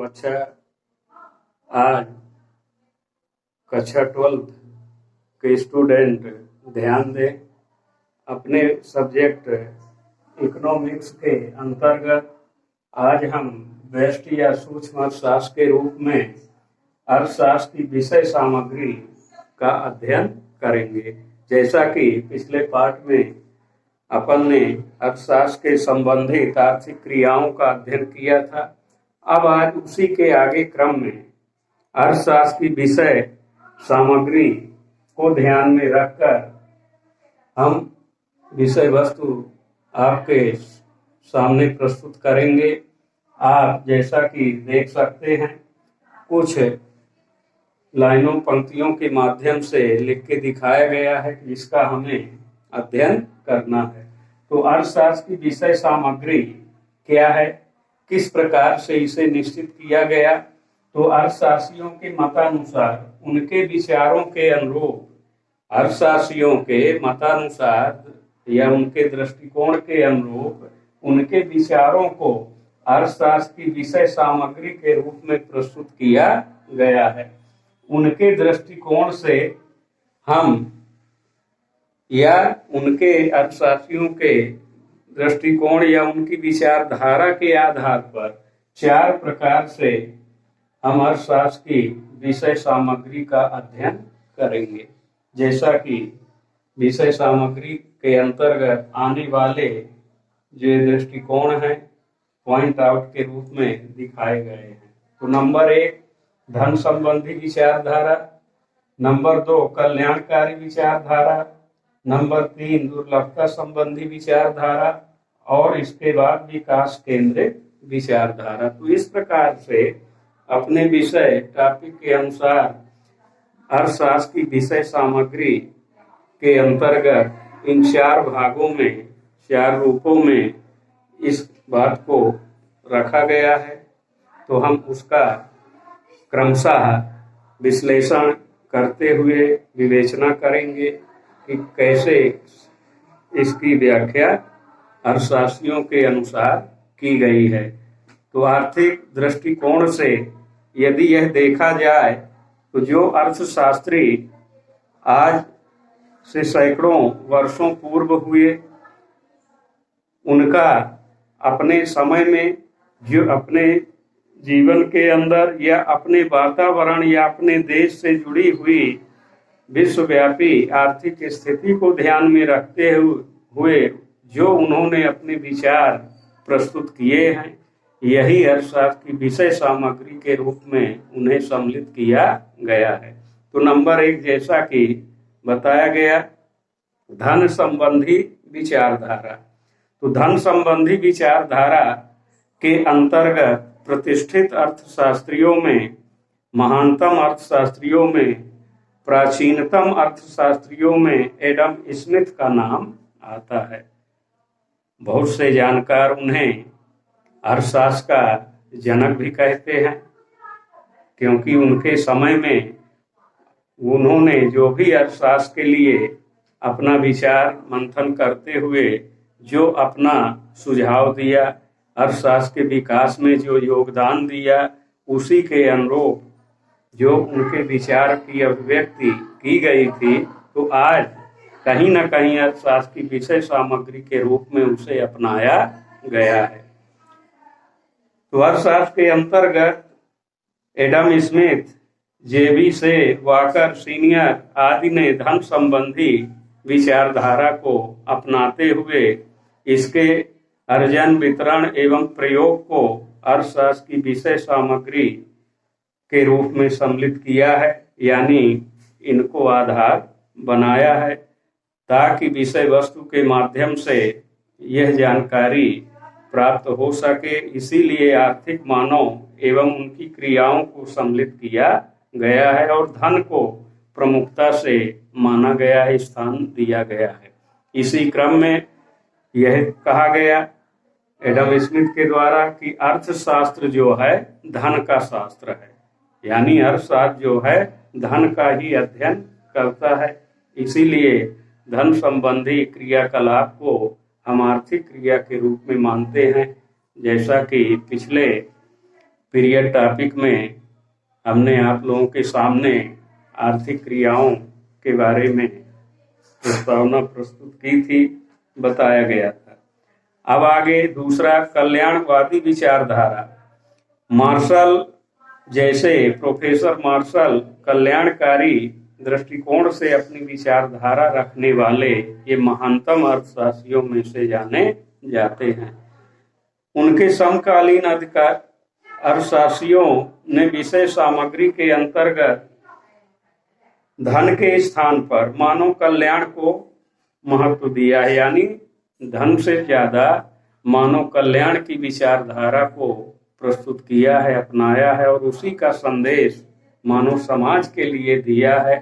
बच्चा आज कक्षा 12th के स्टूडेंट ध्यान दें। अपने सब्जेक्ट इकोनॉमिक्स के अंतर्गत आज हम व्यष्टि या सूक्ष्म अर्थशास्त्र के रूप में अर्थशास्त्र की विषय सामग्री का अध्ययन करेंगे। जैसा कि पिछले पाठ में अपन ने अर्थशास्त्र के संबंधित आर्थिक क्रियाओं का अध्ययन किया था, अब आज उसी के आगे क्रम में अर्थशास्त्र की विषय सामग्री को ध्यान में रखकर हम विषय वस्तु आपके सामने प्रस्तुत करेंगे। आप जैसा कि देख सकते हैं, कुछ लाइनों पंक्तियों के माध्यम से लिख के दिखाया गया है कि इसका हमें अध्ययन करना है। तो अर्थशास्त्र की विषय सामग्री क्या है, किस प्रकार से इसे निश्चित किया गया? तो अर्थशास्त्रियों के मतानुसार, उनके विचारों के अनुरूप, अर्थशास्त्रियों के मतानुसार या उनके दृष्टिकोण के अनुरूप उनके विचारों को अर्थशास्त्र की विषय सामग्री के रूप में प्रस्तुत किया गया है। उनके दृष्टिकोण से हम या उनके अर्थशास्त्रियों के दृष्टिकोण या उनकी विचारधारा के आधार पर 4 प्रकार से हम अर्थशास्त्र की विषय सामग्री का अध्ययन करेंगे। जैसा कि विषय सामग्री के अंतर्गत आने वाले जो दृष्टिकोण हैं पॉइंट आउट के रूप में दिखाए गए हैं। तो नंबर 1 धन संबंधी विचारधारा, नंबर 2 कल्याणकारी विचारधारा, नंबर 3 दुर्लभता संबंधी विचारधारा और इसके बाद विकास केंद्रित विचारधारा। तो इस प्रकार से अपने विषय टॉपिक के अनुसार अर्थशास्त्र की विषय सामग्री के अंतर्गत इन 4 भागों में, 4 रूपों में इस बात को रखा गया है। तो हम उसका क्रमशः विश्लेषण करते हुए विवेचना करेंगे कि कैसे इसकी व्याख्या अर्थशास्त्रियों के अनुसार की गई है। तो आर्थिक दृष्टिकोण से यदि यह देखा जाए तो जो अर्थशास्त्री आज से सैकड़ों वर्षों पूर्व हुए, उनका अपने समय में जो अपने जीवन के अंदर या अपने वातावरण या अपने देश से जुड़ी हुई विश्वव्यापी आर्थिक स्थिति को ध्यान में रखते हुए जो उन्होंने अपने विचार प्रस्तुत किए हैं, यही अर्थशास्त्र की विषय सामग्री के रूप में उन्हें सम्मिलित किया गया है। तो नंबर 1 जैसा कि बताया गया, धन संबंधी विचारधारा। तो धन संबंधी विचारधारा के अंतर्गत प्रतिष्ठित अर्थशास्त्रियों में, महानतम अर्थशास्त्रियों में, प्राचीनतम अर्थशास्त्रियों में एडम स्मिथ का नाम आता है। बहुत से जानकार उन्हें अर्थशास्त्र का जनक भी कहते हैं, क्योंकि उनके समय में उन्होंने जो भी अर्थशास्त्र के लिए अपना विचार मंथन करते हुए जो अपना सुझाव दिया, अर्थशास्त्र के विकास में जो योगदान दिया, उसी के अनुरूप जो उनके विचार की अभिव्यक्ति की गई थी, तो आज कहीं न कहीं अर्थशास्त्र की विषय सामग्री के रूप में उसे अपनाया गया है। तो अर्थशास्त्र के अंतर्गत एडम स्मिथ, जेबी से वाकर सीनियर आदि ने धन संबंधी विचारधारा को अपनाते हुए इसके अर्जन, वितरण एवं प्रयोग को अर्थशास्त्र की विषय सामग्री के रूप में सम्मिलित किया है, यानी इनको आधार बनाया है, ताकि विषय वस्तु के माध्यम से यह जानकारी प्राप्त हो सके। इसीलिए आर्थिक मानव एवं उनकी क्रियाओं को सम्मिलित किया गया है और धन को प्रमुखता से माना गया है, स्थान दिया गया है। इसी क्रम में यह कहा गया एडम स्मिथ के द्वारा कि अर्थशास्त्र जो है धन का शास्त्र है, यानी अर्थशास्त्र जो है धन का ही अध्ययन करता है। इसीलिए धन संबंधी क्रियाकलाप को हम आर्थिक क्रिया के रूप में मानते हैं। जैसा कि पिछले पीरियड टॉपिक में हमने आप लोगों के सामने आर्थिक क्रियाओं के बारे में प्रस्तावना प्रस्तुत की थी, बताया गया था। अब आगे दूसरा, कल्याणवादी विचारधारा। मार्शल जैसे प्रोफेसर मार्शल कल्याणकारी दृष्टिकोण से अपनी विचारधारा रखने वाले ये महानतम अर्थशास्त्रियों में से जाने जाते हैं। उनके समकालीन अर्थशास्त्रियों ने विषय सामग्री के अंतर्गत धन के स्थान पर मानव कल्याण को महत्व दिया है, यानी धन से ज्यादा मानव कल्याण की विचारधारा को प्रस्तुत किया है, अपनाया है और उसी का संदेश मानव समाज के लिए दिया है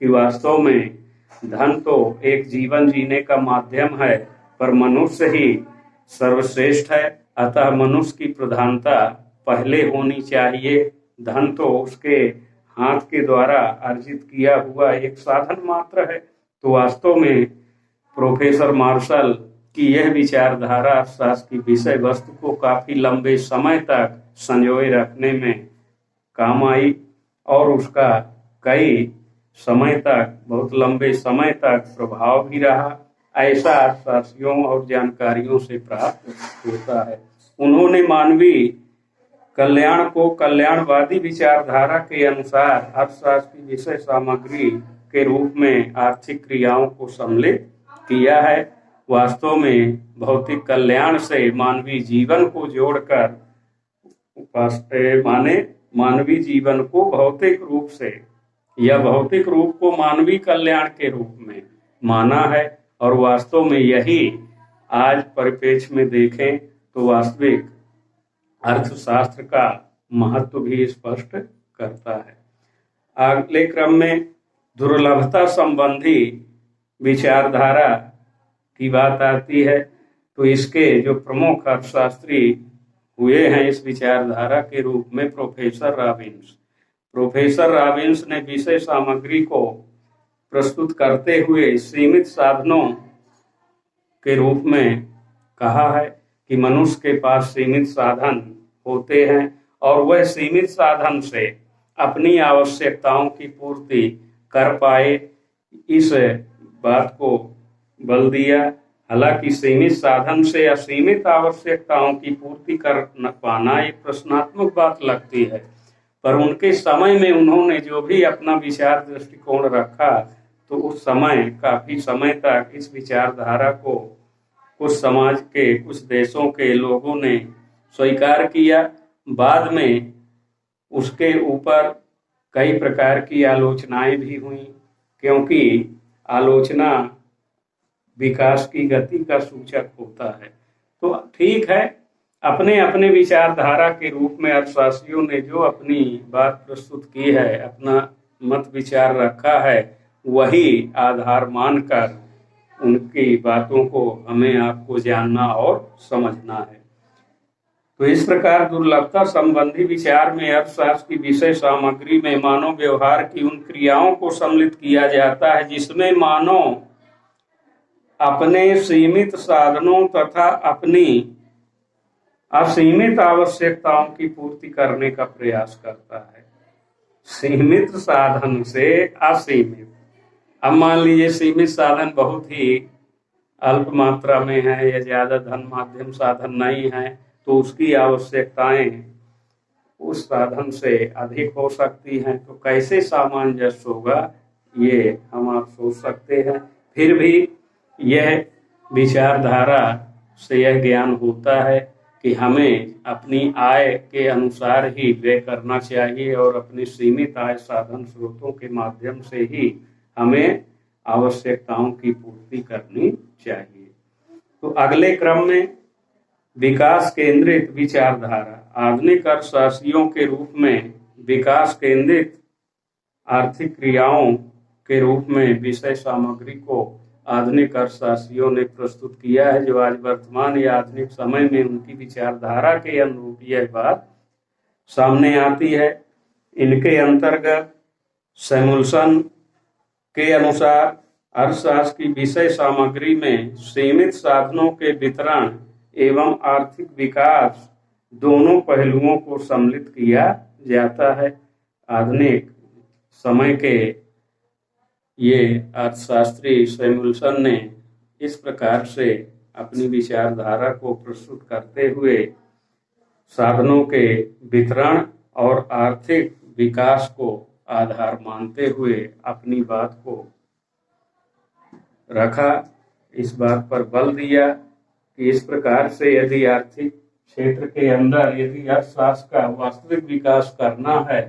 कि वास्तव में धन तो एक जीवन जीने का माध्यम है, पर मनुष्य ही सर्वश्रेष्ठ है। अतः मनुष्य की प्रधानता पहले होनी चाहिए। धन तो उसके हाथ के द्वारा अर्जित किया हुआ एक साधन मात्र है। तो वास्तव में प्रोफेसर मार्शल की यह विचारधारा अर्थशास्त्र की विषय वस्तु को काफी लंबे समय तक संजोए रखने में काम आई और उसका कई समय तक, बहुत लंबे समय तक प्रभाव भी रहा। ऐसा अर्थशास्त्रियों और जानकारियों से प्राप्त होता है। उन्होंने मानवीय कल्याण को कल्याणवादी विचारधारा के अनुसार अर्थशास्त्र की विषय सामग्री के रूप में आर्थिक क्रियाओं को सम्मिलित किया है। वास्तव में भौतिक कल्याण से मानवीय जीवन को जोड़कर मानवीय जीवन को भौतिक रूप से या भौतिक रूप को मानवीय कल्याण के रूप में माना है और वास्तव में यही आज परिप्रेक्ष्य में देखें तो वास्तविक अर्थशास्त्र का महत्व भी स्पष्ट करता है। अगले क्रम में दुर्लभता संबंधी विचारधारा की बात आती है। तो इसके जो प्रमुख अर्थशास्त्री हुए हैं इस विचारधारा के रूप में प्रोफेसर रॉबिन्स ने विषय सामग्री को प्रस्तुत करते हुए सीमित साधनों के रूप में कहा है कि मनुष्य के पास सीमित साधन होते हैं और वह सीमित साधन से अपनी आवश्यकताओं की पूर्ति कर पाए, इस बात को बल दिया। हालांकि सीमित साधन से असीमित आवश्यकताओं की पूर्ति कर न पाना एक प्रश्नात्मक बात लगती है, पर उनके समय में उन्होंने जो भी अपना विचार दृष्टिकोण रखा तो उस समय काफी समय तक इस विचारधारा को कुछ समाज के, कुछ देशों के लोगों ने स्वीकार किया। बाद में उसके ऊपर कई प्रकार की आलोचनाएं भी हुई, क्योंकि आलोचना विकास की गति का सूचक होता है। तो ठीक है, अपने अपने विचारधारा के रूप में अर्थशास्त्रियों ने जो अपनी बात प्रस्तुत की है, अपना मत विचार रखा है, वही आधार मानकर उनकी बातों को हमें आपको जानना और समझना है। तो इस प्रकार दुर्लभता संबंधी विचार में अर्थशास्त्र की विषय सामग्री में मानव व्यवहार की उन क्रियाओं को सम्मिलित किया जाता है जिसमें मानव अपने सीमित साधनों तथा अपनी असीमित आवश्यकताओं की पूर्ति करने का प्रयास करता है। सीमित साधन से असीमित। अब मान लीजिए सीमित साधन बहुत ही अल्प मात्रा में है या ज्यादा धन माध्यम साधन नहीं है, तो उसकी आवश्यकताएं उस साधन से अधिक हो सकती हैं। तो कैसे सामंजस्य होगा ये हम आप सोच सकते हैं। फिर भी यह विचारधारा से यह ज्ञान होता है कि हमें अपनी आय के अनुसार ही व्यय करना चाहिए और अपनी सीमित आय साधन स्रोतों के माध्यम से ही हमें आवश्यकताओं की पूर्ति करनी चाहिए। तो अगले क्रम में विकास केंद्रित विचारधारा। आधुनिक अर्थशास्त्रियों के रूप में विकास केंद्रित आर्थिक क्रियाओं के रूप में विषय सामग्री को आधुनिक अर्थशास्त्रियों ने प्रस्तुत किया है, जो आज वर्तमान या आधुनिक समय में उनकी विचारधारा के अनुरूप यह बात सामने आती है। इनके अंतर्गत सैमुअल्सन के अनुसार अर्थशास्त्र की विषय सामग्री में सीमित साधनों के वितरण एवं आर्थिक विकास दोनों पहलुओं को सम्मिलित किया जाता है। आधुनिक समय के ये अर्थशास्त्री सैमुअल्सन ने इस प्रकार से अपनी विचारधारा को प्रस्तुत करते हुए साधनों के वितरण और आर्थिक विकास को आधार मानते हुए अपनी बात को रखा। इस बात पर बल दिया कि इस प्रकार से यदि आर्थिक क्षेत्र के अंदर यदि अर्थशास्त्र का वास्तविक विकास करना है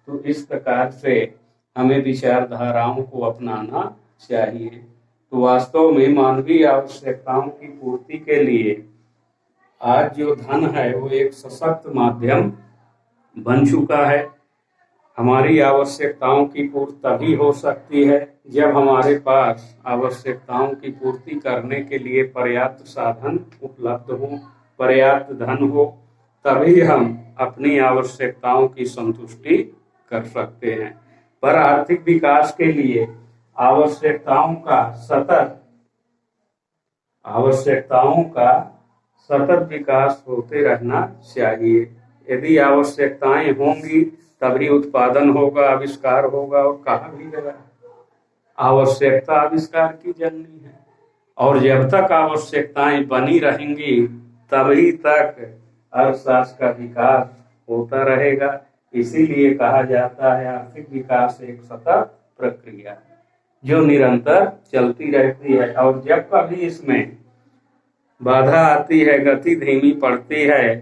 तो इस प्रकार से हमें विचारधाराओं को अपनाना चाहिए। तो वास्तव में मानवीय आवश्यकताओं की पूर्ति के लिए आज जो धन है वो एक सशक्त माध्यम बन चुका है। हमारी आवश्यकताओं की पूर्ति तभी हो सकती है जब हमारे पास आवश्यकताओं की पूर्ति करने के लिए पर्याप्त साधन उपलब्ध हो, पर्याप्त धन हो, तभी हम अपनी आवश्यकताओं की संतुष्टि कर सकते हैं। पर आर्थिक विकास के लिए आवश्यकताओं का सतत विकास होते रहना चाहिए। यदि आवश्यकताएं होंगी तभी उत्पादन होगा, आविष्कार होगा। और कहा भी गया आवश्यकता आविष्कार की जननी है, और जब तक आवश्यकताएं बनी रहेंगी तभी तक अर्थशास्त्र का विकास होता रहेगा। इसीलिए कहा जाता है आर्थिक विकास एक सतत प्रक्रिया है जो निरंतर चलती रहती है, और जब कभी इसमें बाधा आती है, गति धीमी पड़ती है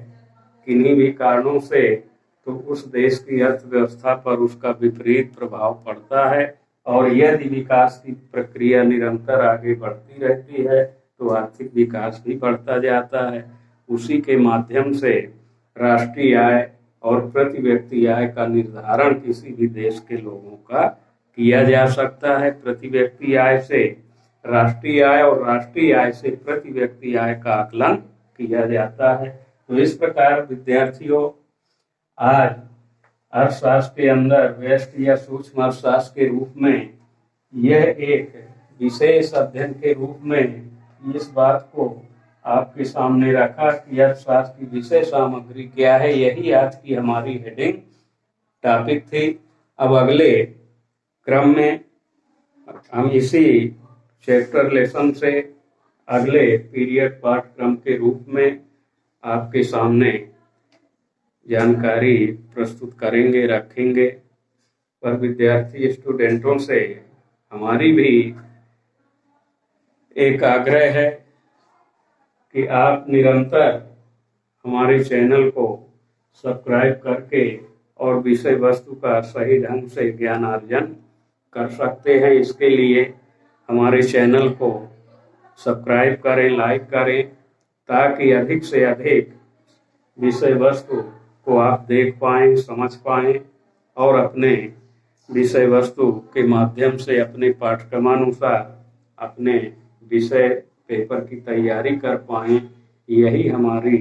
किन्हीं भी कारणों से, तो उस देश की अर्थव्यवस्था पर उसका विपरीत प्रभाव पड़ता है। और यदि विकास की प्रक्रिया निरंतर आगे बढ़ती रहती है तो आर्थिक विकास भी बढ़ता जाता है। उसी के माध्यम से राष्ट्रीय आय और प्रति व्यक्ति आय का निर्धारण किसी भी देश के लोगों का किया जा सकता है। प्रति व्यक्ति आय से राष्ट्रीय आय और राष्ट्रीय आय से प्रति व्यक्ति आय का आकलन किया जाता है। तो इस प्रकार विद्यार्थियों, आज अर्थशास्त्र के अंदर व्यष्टि या सूक्ष्म अर्थशास्त्र के रूप में यह एक विशेष अध्ययन के रूप में इस बात को आपके सामने रखा कि अर्थशास्त्र की विषय सामग्री क्या है। यही आज की हमारी हेडिंग टॉपिक थी। अब अगले क्रम में हम इसी चैप्टर लेसन से अगले पीरियड पाठ्यक्रम के रूप में आपके सामने जानकारी प्रस्तुत करेंगे, रखेंगे। पर विद्यार्थी स्टूडेंटों से हमारी भी एक आग्रह है कि आप निरंतर हमारे चैनल को सब्सक्राइब करके और विषय वस्तु का सही ढंग से ज्ञानार्जन कर सकते हैं। इसके लिए हमारे चैनल को सब्सक्राइब करें, लाइक करें, ताकि अधिक से अधिक विषय वस्तु को आप देख पाएं, समझ पाएं और अपने विषय वस्तु के माध्यम से अपने पाठ्यक्रमानुसार अपने विषय पेपर की तैयारी कर पाएं। यही हमारी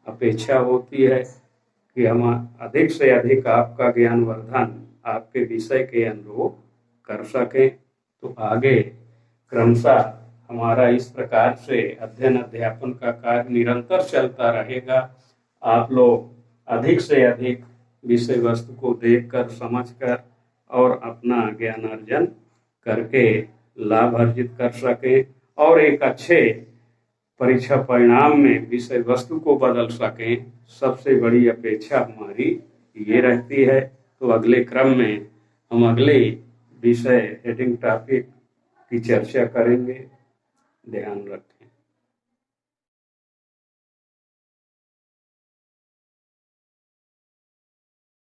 अपेक्षा होती है कि हम अधिक से अधिक आपका ज्ञानवर्धन आपके विषय के अनुरूप कर सकें। तो आगे क्रमशः हमारा इस प्रकार से अध्ययन अध्यापन का कार्य निरंतर चलता रहेगा। आप लोग अधिक से अधिक विषय वस्तु को देखकर, समझकर और अपना ज्ञानार्जन करके लाभ अर्जित कर सकें और एक अच्छे परीक्षा परिणाम में विषय वस्तु को बदल सकें। सबसे बड़ी अपेक्षा हमारी ये रहती है। तो अगले क्रम में हम अगले विषय हेडिंग टॉपिक की चर्चा करेंगे। ध्यान रखें।